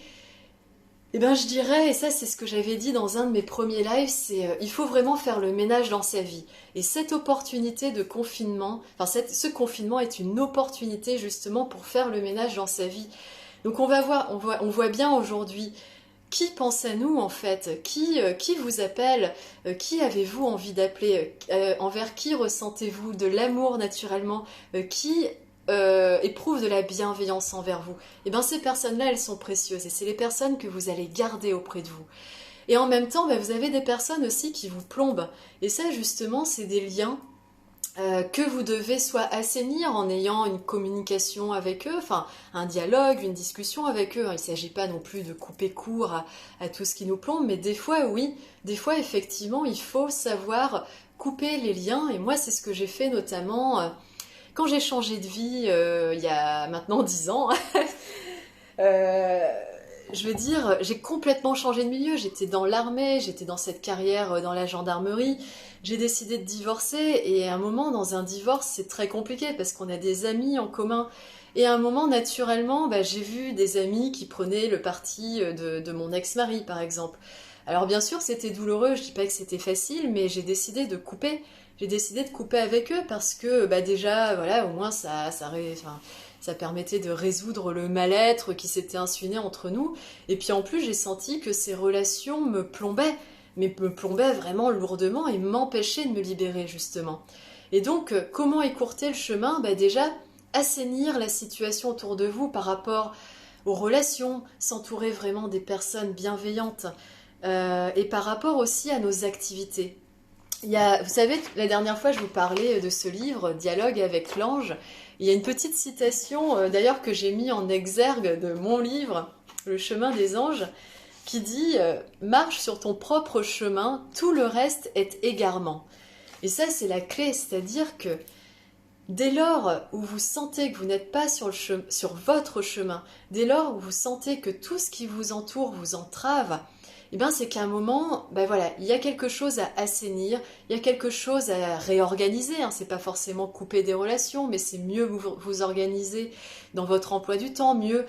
Eh bien je dirais, et ça c'est ce que j'avais dit dans un de mes premiers lives, c'est il faut vraiment faire le ménage dans sa vie. Et cette opportunité de confinement, ce confinement est une opportunité justement pour faire le ménage dans sa vie. Donc on voit bien aujourd'hui qui pense à nous en fait, qui vous appelle, qui avez-vous envie d'appeler, envers qui ressentez-vous de l'amour naturellement, qui éprouvent de la bienveillance envers vous. Et bien ces personnes-là, elles sont précieuses et c'est les personnes que vous allez garder auprès de vous. Et en même temps, vous avez des personnes aussi qui vous plombent. Et ça justement, c'est des liens que vous devez soit assainir en ayant une communication avec eux, enfin un dialogue, une discussion avec eux. Il ne s'agit pas non plus de couper court à tout ce qui nous plombe, mais des fois oui, des fois effectivement il faut savoir couper les liens. Et moi c'est ce que j'ai fait notamment quand j'ai changé de vie il y a maintenant 10 ans. Je veux dire, j'ai complètement changé de milieu. J'étais dans l'armée, j'étais dans cette carrière dans la gendarmerie. J'ai décidé de divorcer et à un moment, dans un divorce, c'est très compliqué parce qu'on a des amis en commun. Et à un moment, naturellement, j'ai vu des amis qui prenaient le parti de mon ex-mari, par exemple. Alors bien sûr, c'était douloureux, je dis pas que c'était facile, mais j'ai décidé de couper. J'ai décidé de couper avec eux parce que déjà, voilà, au moins ça permettait de résoudre le mal-être qui s'était insinué entre nous. Et puis en plus, j'ai senti que ces relations me plombaient, mais me plombaient vraiment lourdement et m'empêchaient de me libérer, justement. Et donc, comment écourter le chemin? Déjà, assainir la situation autour de vous par rapport aux relations, s'entourer vraiment des personnes bienveillantes, et par rapport aussi à nos activités. Vous savez, la dernière fois, je vous parlais de ce livre, Dialogue avec l'ange. Il y a une petite citation, d'ailleurs, que j'ai mis en exergue de mon livre, Le chemin des anges, qui dit marche sur ton propre chemin, tout le reste est égarement. Et ça, c'est la clé, c'est-à-dire que dès lors où vous sentez que vous n'êtes pas sur votre chemin, dès lors où vous sentez que tout ce qui vous entoure vous entrave, c'est qu'à un moment, il y a quelque chose à assainir, il y a quelque chose à réorganiser. Hein. C'est pas forcément couper des relations, mais c'est mieux vous organiser dans votre emploi du temps, mieux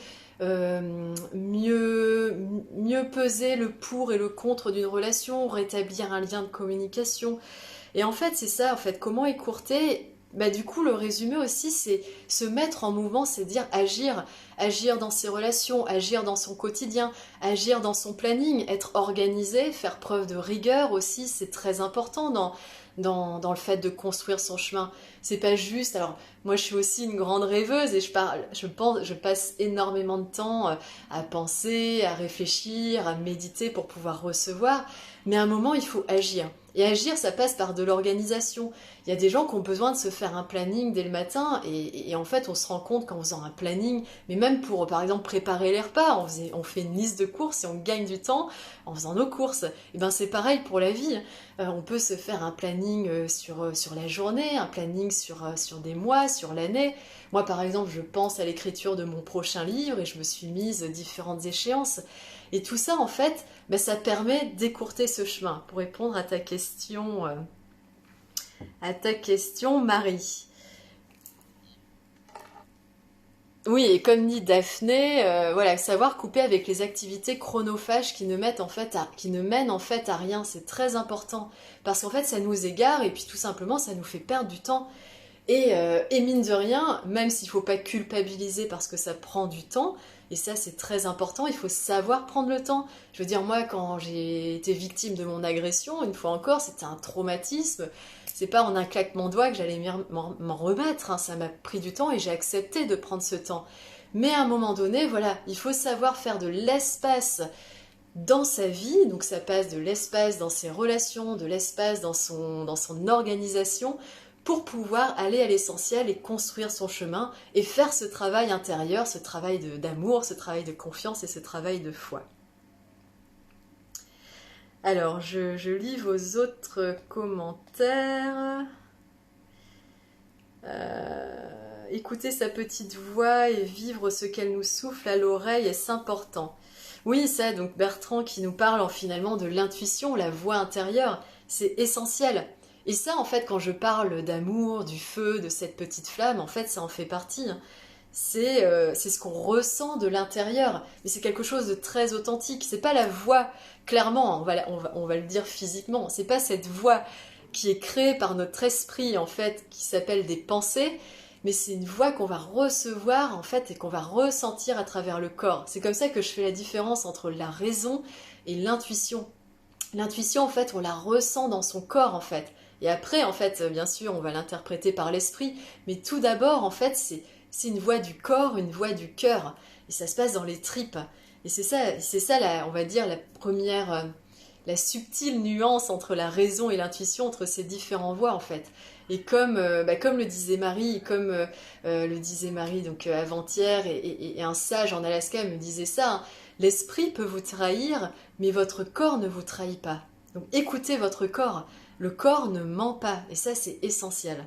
peser le pour et le contre d'une relation, rétablir un lien de communication. Et en fait, c'est ça, comment écourter. Du coup, le résumé aussi, c'est se mettre en mouvement, c'est dire agir dans ses relations, agir dans son quotidien, agir dans son planning, être organisé, faire preuve de rigueur aussi, c'est très important dans le fait de construire son chemin. C'est pas juste, alors moi je suis aussi une grande rêveuse et je passe énormément de temps à penser, à réfléchir, à méditer pour pouvoir recevoir, mais à un moment il faut agir. Et agir, ça passe par de l'organisation. Il y a des gens qui ont besoin de se faire un planning dès le matin et en fait on se rend compte qu'en faisant un planning, mais même pour par exemple préparer les repas, on fait une liste de courses et on gagne du temps en faisant nos courses. Et c'est pareil pour la vie. On peut se faire un planning sur la journée, un planning sur des mois, sur l'année. Moi par exemple je pense à l'écriture de mon prochain livre et je me suis mise différentes échéances. Et tout ça en fait, ça permet d'écourter ce chemin. Pour répondre à ta question Marie. Oui, et comme dit Daphné, savoir couper avec les activités chronophages qui ne mènent en fait à rien, c'est très important. Parce qu'en fait, ça nous égare et puis tout simplement, ça nous fait perdre du temps. Et mine de rien, même s'il ne faut pas culpabiliser parce que ça prend du temps, et ça c'est très important, il faut savoir prendre le temps. Je veux dire, moi quand j'ai été victime de mon agression, une fois encore, c'était un traumatisme. C'est pas en un claquement de doigts que j'allais m'en remettre, hein. Ça m'a pris du temps et j'ai accepté de prendre ce temps. Mais à un moment donné, voilà, il faut savoir faire de l'espace dans sa vie, donc ça passe de l'espace dans ses relations, de l'espace dans son organisation, pour pouvoir aller à l'essentiel et construire son chemin et faire ce travail intérieur, ce travail d'amour, ce travail de confiance et ce travail de foi. Alors, je lis vos autres commentaires. Écouter sa petite voix et vivre ce qu'elle nous souffle à l'oreille est important. Oui, ça, donc Bertrand qui nous parle finalement de l'intuition, la voix intérieure, c'est essentiel. Et ça, en fait, quand je parle d'amour, du feu, de cette petite flamme, en fait, ça en fait partie. C'est ce qu'on ressent de l'intérieur, mais c'est quelque chose de très authentique. C'est pas la voix, clairement, on va le dire physiquement, c'est pas cette voix qui est créée par notre esprit, en fait, qui s'appelle des pensées, mais c'est une voix qu'on va recevoir, en fait, et qu'on va ressentir à travers le corps. C'est comme ça que je fais la différence entre la raison et l'intuition. L'intuition, en fait, on la ressent dans son corps, en fait. Et après, en fait, bien sûr, on va l'interpréter par l'esprit, mais tout d'abord, en fait, c'est une voix du corps, une voix du cœur, et ça se passe dans les tripes. Et c'est ça, on va dire, la première, la subtile nuance entre la raison et l'intuition, entre ces différents voix, en fait. Et comme le disait Marie, le disait Marie donc avant-hier, et un sage en Alaska me disait ça, hein, l'esprit peut vous trahir, mais votre corps ne vous trahit pas. Donc écoutez votre corps. Le corps ne ment pas, et ça c'est essentiel.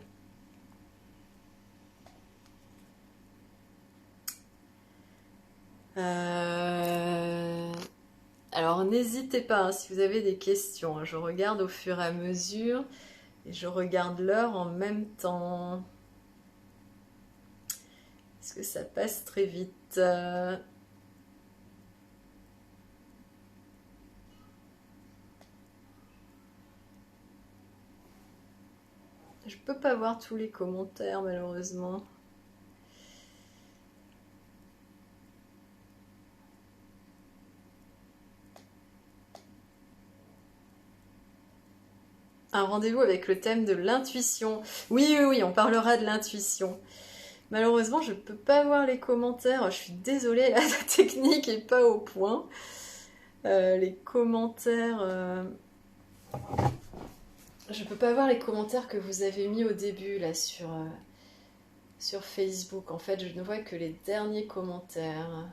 Alors n'hésitez pas, hein, si vous avez des questions, hein, je regarde au fur et à mesure et je regarde l'heure en même temps. Est-ce que ça passe très vite? Je peux pas voir tous les commentaires malheureusement. Un rendez-vous avec le thème de l'intuition. Oui, oui, oui, on parlera de l'intuition. Malheureusement, je peux pas voir les commentaires. Je suis désolée, là, la technique est pas au point. Les commentaires... Je peux pas voir les commentaires que vous avez mis au début, là, sur Facebook. En fait, je ne vois que les derniers commentaires.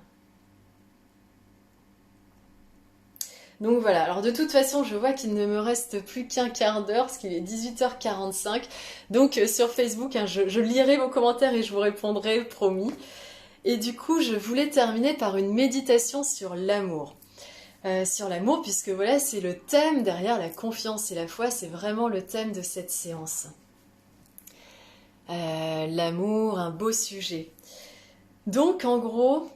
Donc voilà, alors de toute façon, je vois qu'il ne me reste plus qu'un quart d'heure, parce qu'il est 18h45. Donc sur Facebook, hein, je lirai vos commentaires et je vous répondrai, promis. Et du coup, je voulais terminer par une méditation sur l'amour. Sur l'amour, puisque voilà, c'est le thème derrière la confiance et la foi, c'est vraiment le thème de cette séance. L'amour, un beau sujet. Donc en gros,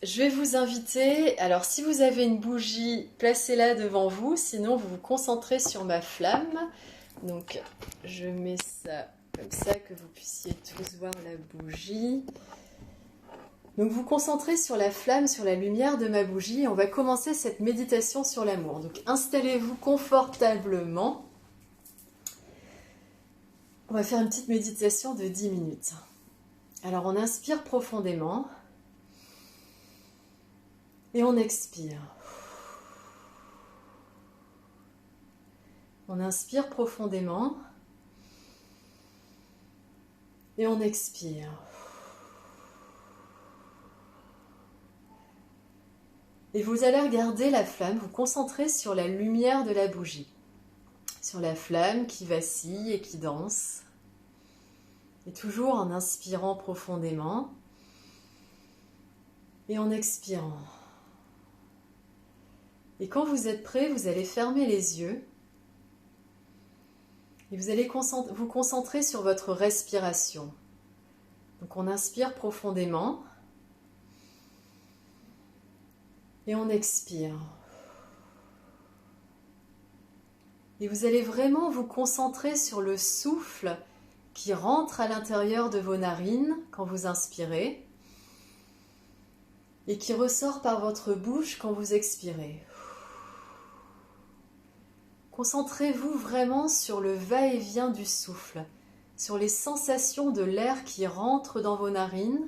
je vais vous inviter, alors si vous avez une bougie, placez-la devant vous, sinon vous vous concentrez sur ma flamme. Donc je mets ça comme ça que vous puissiez tous voir la bougie. Donc vous concentrez sur la flamme, sur la lumière de ma bougie et on va commencer cette méditation sur l'amour. Donc installez-vous confortablement. On va faire une petite méditation de 10 minutes. Alors on inspire profondément. Et on expire. On inspire profondément. Et on expire. Et vous allez regarder la flamme, vous concentrer sur la lumière de la bougie. Sur la flamme qui vacille et qui danse. Et toujours en inspirant profondément. Et en expirant. Et quand vous êtes prêt, vous allez fermer les yeux et vous allez vous concentrer sur votre respiration. Donc on inspire profondément et on expire. Et vous allez vraiment vous concentrer sur le souffle qui rentre à l'intérieur de vos narines quand vous inspirez et qui ressort par votre bouche quand vous expirez. Concentrez-vous vraiment sur le va-et-vient du souffle, sur les sensations de l'air qui rentre dans vos narines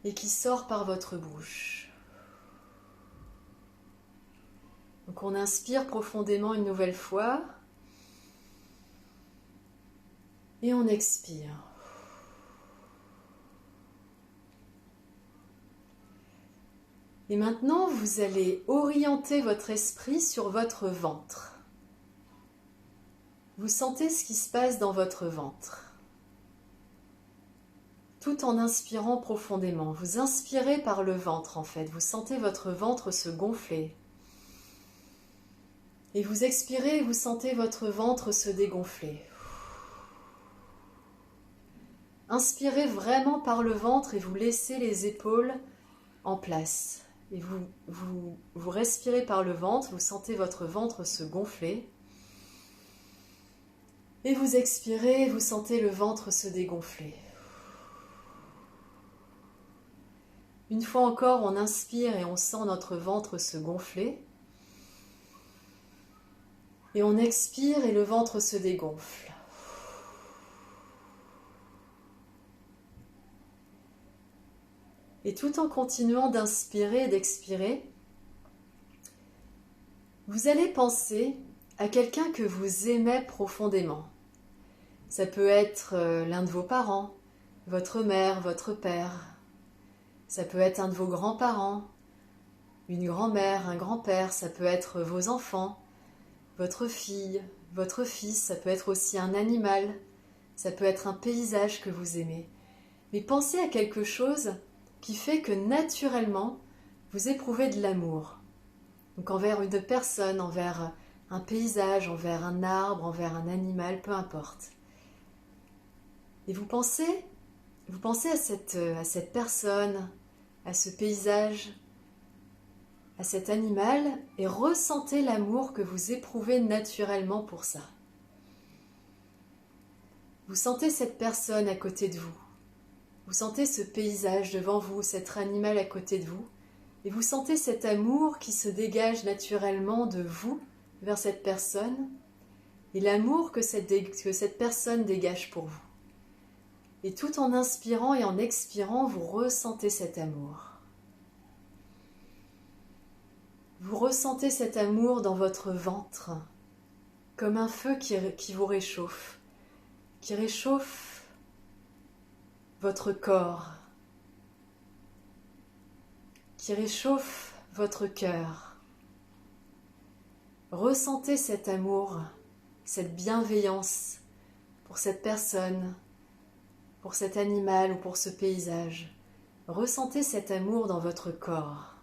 et qui sort par votre bouche. Donc on inspire profondément une nouvelle fois et on expire. Et maintenant, vous allez orienter votre esprit sur votre ventre. Vous sentez ce qui se passe dans votre ventre. Tout en inspirant profondément. Vous inspirez par le ventre en fait. Vous sentez votre ventre se gonfler. Et vous expirez et vous sentez votre ventre se dégonfler. Inspirez vraiment par le ventre et vous laissez les épaules en place. Et vous respirez par le ventre, vous sentez votre ventre se gonfler. Et vous expirez, vous sentez le ventre se dégonfler. Une fois encore, on inspire et on sent notre ventre se gonfler. Et on expire et le ventre se dégonfle. Et tout en continuant d'inspirer et d'expirer, vous allez penser à quelqu'un que vous aimez profondément. Ça peut être l'un de vos parents, votre mère, votre père. Ça peut être un de vos grands-parents, une grand-mère, un grand-père. Ça peut être vos enfants, votre fille, votre fils. Ça peut être aussi un animal. Ça peut être un paysage que vous aimez. Mais pensez à quelque chose qui fait que naturellement, vous éprouvez de l'amour. Donc envers une personne, envers un paysage, envers un arbre, envers un animal, peu importe. Et vous pensez à cette personne, à ce paysage, à cet animal, et ressentez l'amour que vous éprouvez naturellement pour ça. Vous sentez cette personne à côté de vous. Vous sentez ce paysage devant vous, cet animal à côté de vous, et vous sentez cet amour qui se dégage naturellement de vous vers cette personne, et l'amour que cette personne dégage pour vous. Et tout en inspirant et en expirant, vous ressentez cet amour. Vous ressentez cet amour dans votre ventre, comme un feu qui vous réchauffe, qui réchauffe votre corps, qui réchauffe votre cœur. Ressentez cet amour, cette bienveillance pour cette personne, pour cet animal ou pour ce paysage. Ressentez cet amour dans votre corps.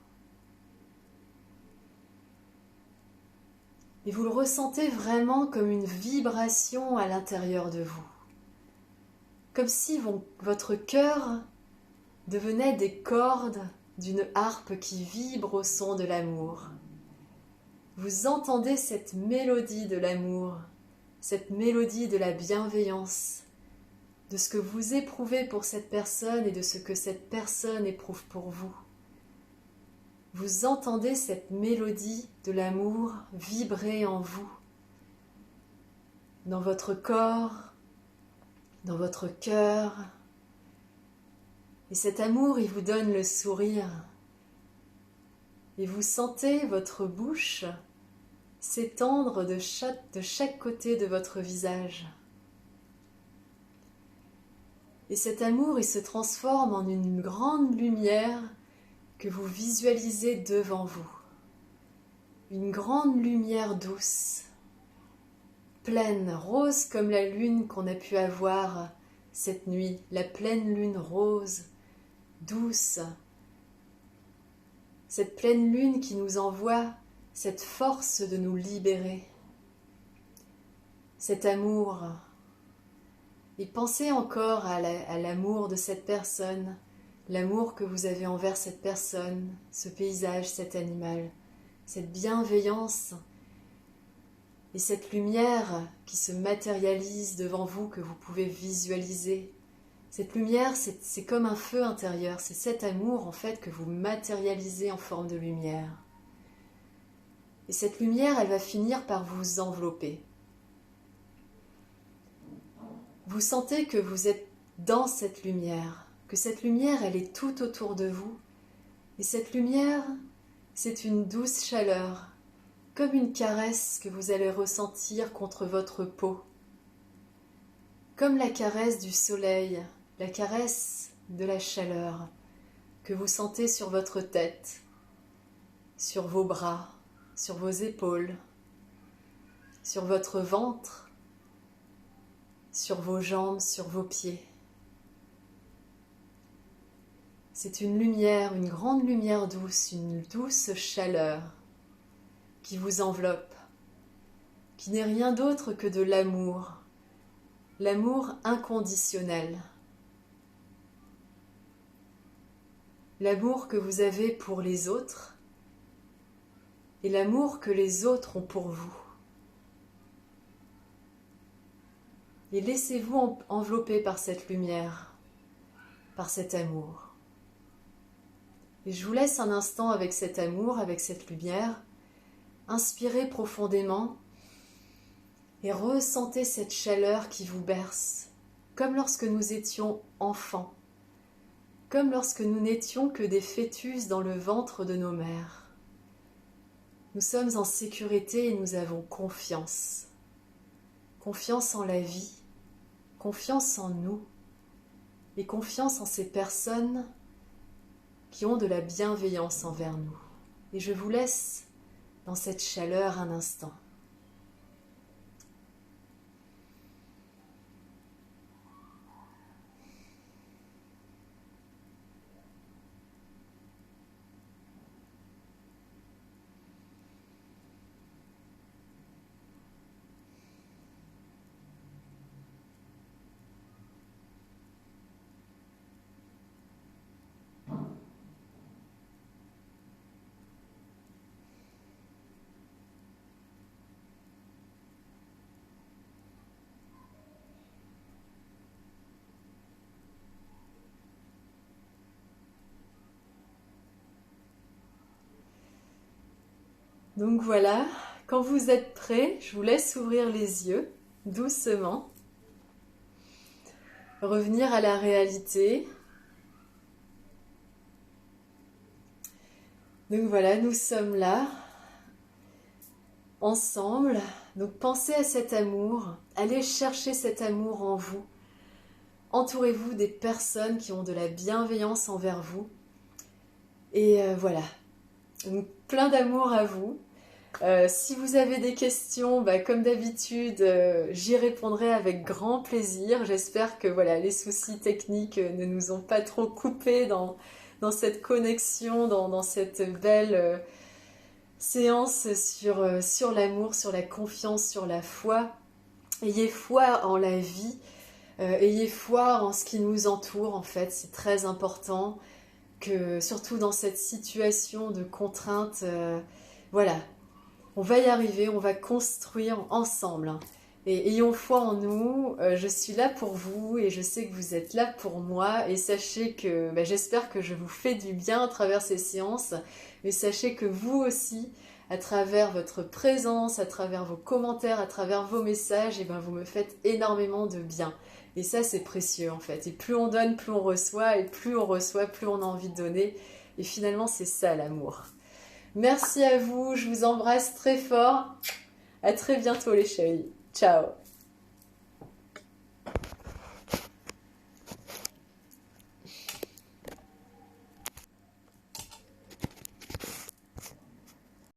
Et vous le ressentez vraiment comme une vibration à l'intérieur de vous. Comme si votre cœur devenait des cordes d'une harpe qui vibre au son de l'amour. Vous entendez cette mélodie de l'amour, cette mélodie de la bienveillance, de ce que vous éprouvez pour cette personne et de ce que cette personne éprouve pour vous. Vous entendez cette mélodie de l'amour vibrer en vous, dans votre corps, dans votre cœur. Et cet amour, il vous donne le sourire. Et vous sentez votre bouche s'étendre de chaque côté de votre visage. Et cet amour, il se transforme en une grande lumière que vous visualisez devant vous. Une grande lumière douce, pleine, rose comme la lune qu'on a pu avoir cette nuit, la pleine lune rose, douce. Cette pleine lune qui nous envoie cette force de nous libérer, cet amour. Et pensez encore à l'amour de cette personne, l'amour que vous avez envers cette personne, ce paysage, cet animal, cette bienveillance. Et cette lumière qui se matérialise devant vous, que vous pouvez visualiser, cette lumière, c'est comme un feu intérieur, c'est cet amour en fait que vous matérialisez en forme de lumière. Et cette lumière, elle va finir par vous envelopper. Vous sentez que vous êtes dans cette lumière, que cette lumière, elle est tout autour de vous. Et cette lumière, c'est une douce chaleur, comme une caresse que vous allez ressentir contre votre peau. Comme la caresse du soleil, la caresse de la chaleur que vous sentez sur votre tête, sur vos bras, sur vos épaules, sur votre ventre, sur vos jambes, sur vos pieds. C'est une lumière, une grande lumière douce, une douce chaleur qui vous enveloppe, qui n'est rien d'autre que de l'amour, l'amour inconditionnel. L'amour que vous avez pour les autres et l'amour que les autres ont pour vous. Et laissez-vous envelopper par cette lumière, par cet amour. Et je vous laisse un instant avec cet amour, avec cette lumière. Inspirez profondément et ressentez cette chaleur qui vous berce, comme lorsque nous étions enfants, comme lorsque nous n'étions que des fœtus dans le ventre de nos mères. Nous sommes en sécurité et nous avons confiance. Confiance en la vie, confiance en nous et confiance en ces personnes qui ont de la bienveillance envers nous. Et je vous laisse dans cette chaleur un instant. Donc voilà, quand vous êtes prêts, je vous laisse ouvrir les yeux doucement, revenir à la réalité. Donc voilà, nous sommes là, ensemble. Donc pensez à cet amour, allez chercher cet amour en vous. Entourez-vous des personnes qui ont de la bienveillance envers vous. Et voilà, donc, plein d'amour à vous. Si vous avez des questions, comme d'habitude, j'y répondrai avec grand plaisir. J'espère que voilà, les soucis techniques ne nous ont pas trop coupés dans cette connexion, dans cette belle séance sur l'amour, sur la confiance, sur la foi. Ayez foi en la vie, ayez foi en ce qui nous entoure en fait, c'est très important que surtout dans cette situation de contrainte, voilà. On va y arriver, on va construire ensemble. Et ayons foi en nous, je suis là pour vous et je sais que vous êtes là pour moi. Et sachez que j'espère que je vous fais du bien à travers ces séances. Mais sachez que vous aussi, à travers votre présence, à travers vos commentaires, à travers vos messages, vous me faites énormément de bien. Et ça, c'est précieux en fait. Et plus on donne, plus on reçoit. Et plus on reçoit, plus on a envie de donner. Et finalement, c'est ça l'amour. Merci à vous, je vous embrasse très fort. À très bientôt les chéris. Ciao.